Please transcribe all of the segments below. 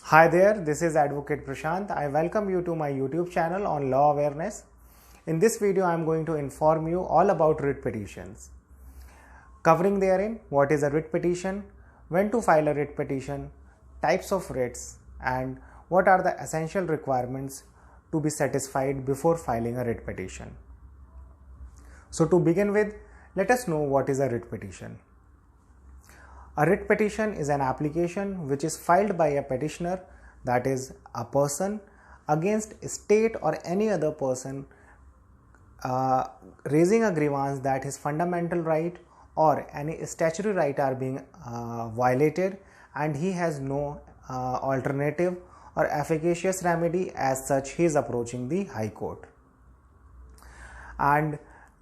Hi there, this is Advocate Prashant. I welcome you to my YouTube channel on law awareness. In this video, I am going to inform you all about writ petitions. Covering therein what is a writ petition, when to file a writ petition, types of writs, and what are the essential requirements to be satisfied before filing a writ petition. So to begin with, let us know what is a writ petition. A writ petition is an application which is filed by a petitioner, that is a person, against a state or any other person raising a grievance that his fundamental right or any statutory right are being violated, and he has no alternative or efficacious remedy. As such, he is approaching the High Court. And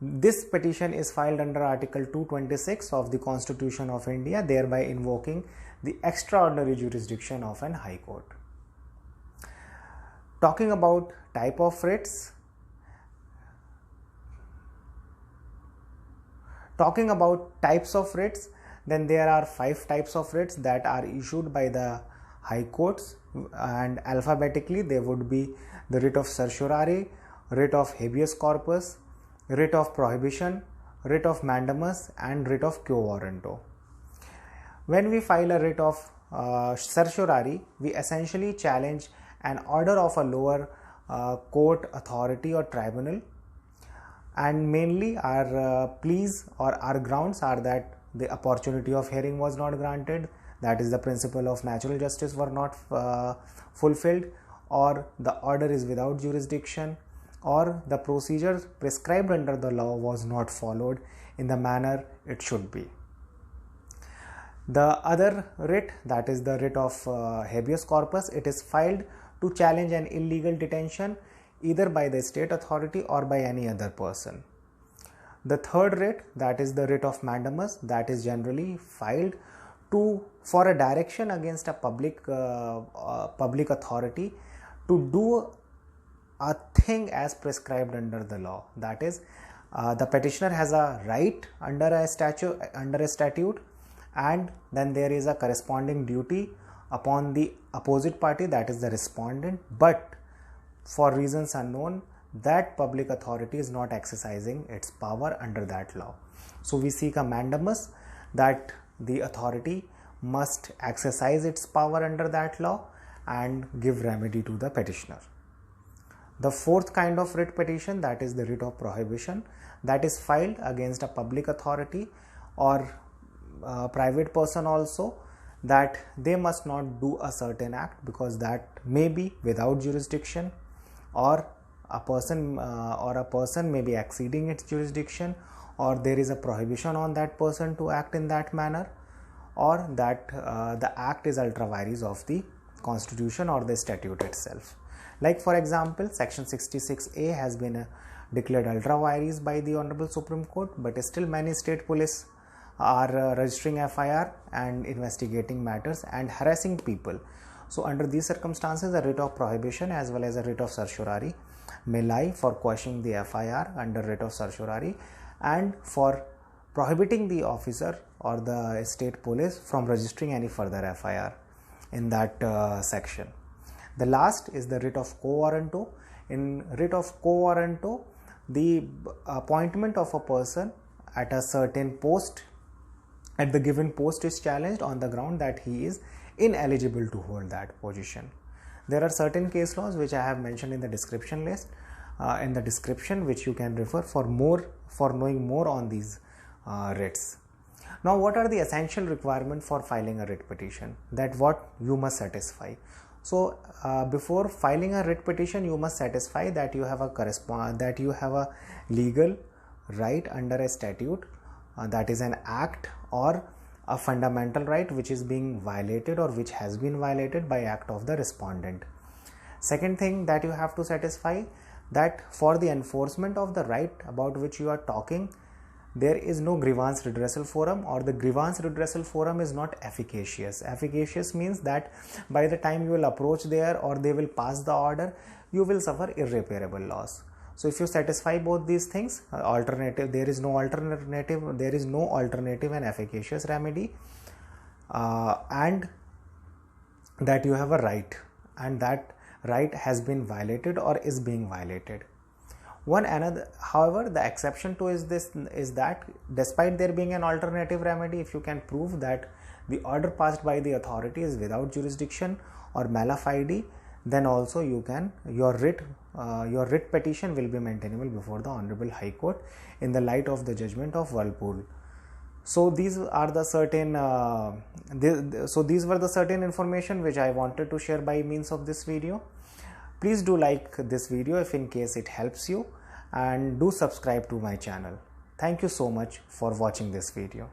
this petition is filed under Article 226 of the Constitution of India, thereby invoking the extraordinary jurisdiction of an High Court. Talking about type of writs, talking about types of writs, then there are 5 types of writs that are issued by the High Courts, and alphabetically they would be the writ of certiorari, writ of habeas corpus, writ of prohibition, writ of mandamus, and writ of quo warranto. When we file a writ of certiorari, we essentially challenge an order of a lower court, authority, or tribunal, and mainly our pleas or our grounds are that the opportunity of hearing was not granted, that is the principle of natural justice were not fulfilled, or the order is without jurisdiction, or the procedure prescribed under the law was not followed in the manner it should be. The other writ, that is the writ of habeas corpus, it is filed to challenge an illegal detention either by the state authority or by any other person. The third writ, that is the writ of mandamus, that is generally filed for a direction against a public authority to do a thing as prescribed under the law. That is, the petitioner has a right under a statute, and then there is a corresponding duty upon the opposite party, that is the respondent, but for reasons unknown, that public authority is not exercising its power under that law. So we seek a mandamus, that the authority must exercise its power under that law and give remedy to the petitioner. The fourth kind of writ petition, that is the writ of prohibition, that is filed against a public authority or private person also, that they must not do a certain act because that may be without jurisdiction, or a person may be exceeding its jurisdiction, or there is a prohibition on that person to act in that manner, or that the act is ultra vires of the Constitution or the statute itself. Like for example, section 66A has been declared ultra vires by the Honorable Supreme Court, but still many state police are registering FIR and investigating matters and harassing people. So under these circumstances, a writ of prohibition as well as a writ of certiorari may lie for quashing the FIR under writ of certiorari and for prohibiting the officer or the state police from registering any further FIR in that section. The last is the writ of quo warranto. In writ of quo warranto, the appointment of a person at a certain post, at the given post, is challenged on the ground that he is ineligible to hold that position. There are certain case laws which I have mentioned in the description list, which you can refer for knowing more on these writs. Now, what are the essential requirements for filing a writ petition? That what you must satisfy. So, before filing a writ petition, you must satisfy that you have a legal right under a statute, that is an act or a fundamental right which is being violated or which has been violated by act of the respondent. Second thing that you have to satisfy, that for the enforcement of the right about which you are talking, there is no grievance redressal forum, or the grievance redressal forum is not efficacious. Efficacious means that by the time you will approach there or they will pass the order, you will suffer irreparable loss. So if you satisfy both these things, there is no alternative and efficacious remedy, and that you have a right, and that right has been violated or is being violated. However, the exception to is that despite there being an alternative remedy, if you can prove that the order passed by the authority is without jurisdiction or mala fide, then also your writ petition will be maintainable before the Honorable High Court in the light of the judgment of Whirlpool. So these are the certain these were the certain information which I wanted to share by means of this video. Please do like this video if in case it helps you, and do subscribe to my channel. Thank you so much for watching this video.